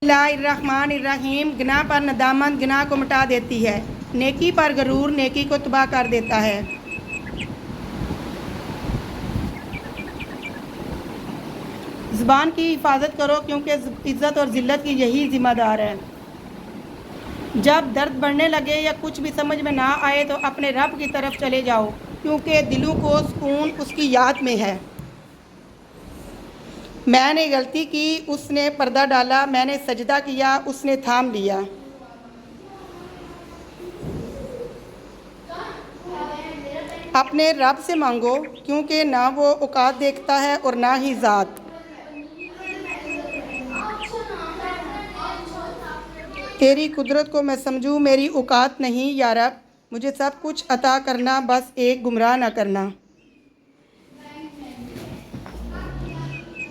बिस्मिल्लाहिर्रहमानिर्रहीम। गुनाह पर नदामत गुनाह को मिटा देती है, नेकी पर गरूर नेकी को तबाह कर देता है। ज़ुबान की हिफाजत करो क्योंकि इज़्ज़त और ज़िल्लत की यही ज़िम्मेदार है। जब दर्द बढ़ने लगे या कुछ भी समझ में ना आए तो अपने रब की तरफ चले जाओ, क्योंकि दिलों को सुकून उसकी याद में है। मैंने गलती की, उसने पर्दा डाला, मैंने सजदा किया, उसने थाम लिया। अपने रब से मांगो, क्योंकि ना वो औकात देखता है और ना ही ज़ात। तेरी कुदरत को मैं समझूं, मेरी औकात नहीं या रब, मुझे सब कुछ अता करना, बस एक गुमराह ना करना।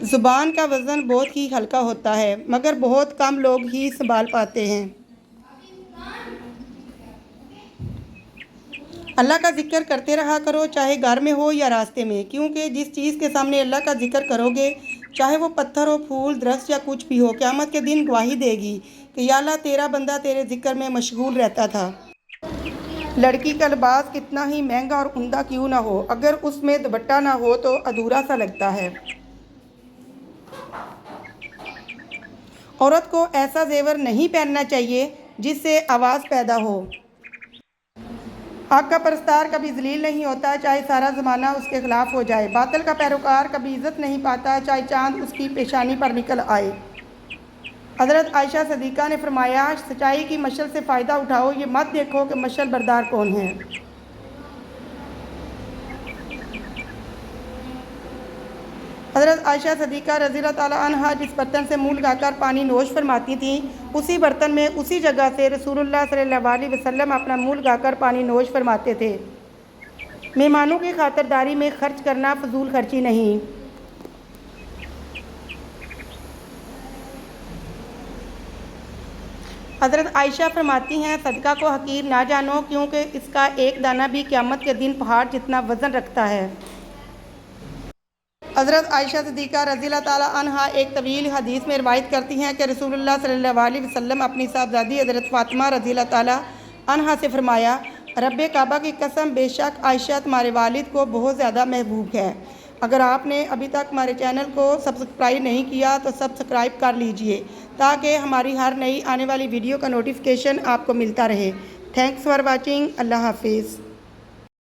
ज़ुबान का वज़न बहुत ही हल्का होता है, मगर बहुत कम लोग ही संभाल पाते हैं। अल्लाह का जिक्र करते रहा करो, चाहे घर में हो या रास्ते में, क्योंकि जिस चीज़ के सामने अल्लाह का जिक्र करोगे, चाहे वो पत्थर हो, फूल, दरख्त या कुछ भी हो, क़यामत के दिन गवाही देगी कि या अल्लाह तेरा बंदा तेरे जिक्र में मशगूल रहता था। लड़की का लिबास कितना ही महंगा और उम्दा क्यों ना हो, अगर उसमें दुपट्टा ना हो तो अधूरा सा लगता है। औरत को ऐसा जेवर नहीं पहनना चाहिए जिससे आवाज़ पैदा हो। हक़ का परस्तार कभी ज़लील नहीं होता, चाहे सारा ज़माना उसके ख़िलाफ़ हो जाए। बातिल का पैरोकार कभी इज़्ज़त नहीं पाता, चाहे चाँद उसकी पेशानी पर निकल आए। हज़रत आयशा सदीक़ा ने फरमाया, सच्चाई की मशल से फ़ायदा उठाओ, ये मत देखो कि मशल बरदार कौन है। हज़रत आयशा सदीक़ा रज़ियल्लाहु ताला अन्हा जिस बर्तन से मुँह लगाकर पानी नोश फरमाती थीं, उसी बर्तन में उसी जगह से रसूलुल्लाह सल्लल्लाहु अलैहि वसल्लम अपना मुँह लगाकर पानी नोश फरमाते थे। मेहमानों की खातिरदारी में खर्च करना फजूल खर्ची नहीं। हज़रत आयशा फरमाती हैं, सदका को हकीर ना जानो, क्योंकि इसका एक दाना भी क़यामत के दिन पहाड़ जितना वज़न रखता है। हज़रत आयशा सिद्दीक़ा रज़ियल्लाहु ताला अन्हा एक तवील हदीस में रवायत करती हैं कि रसूलुल्लाह सल्लल्लाहु अलैहि वसल्लम अपनी साहबजादी हज़रत फ़ातिमा रज़ियल्लाहु ताला अन्हा से फरमाया, रब्बे काबा की कसम, बेशक आयशा तुम्हारे वालिद को बहुत ज़्यादा महबूब है। अगर आपने अभी तक हमारे चैनल को सब्सक्राइब नहीं किया तो सब्सक्राइब कर लीजिए, ताकि हमारी हर नई आने वाली वीडियो का नोटिफिकेशन आपको मिलता रहे। Thanks for watching. अल्लाह हाफिज़।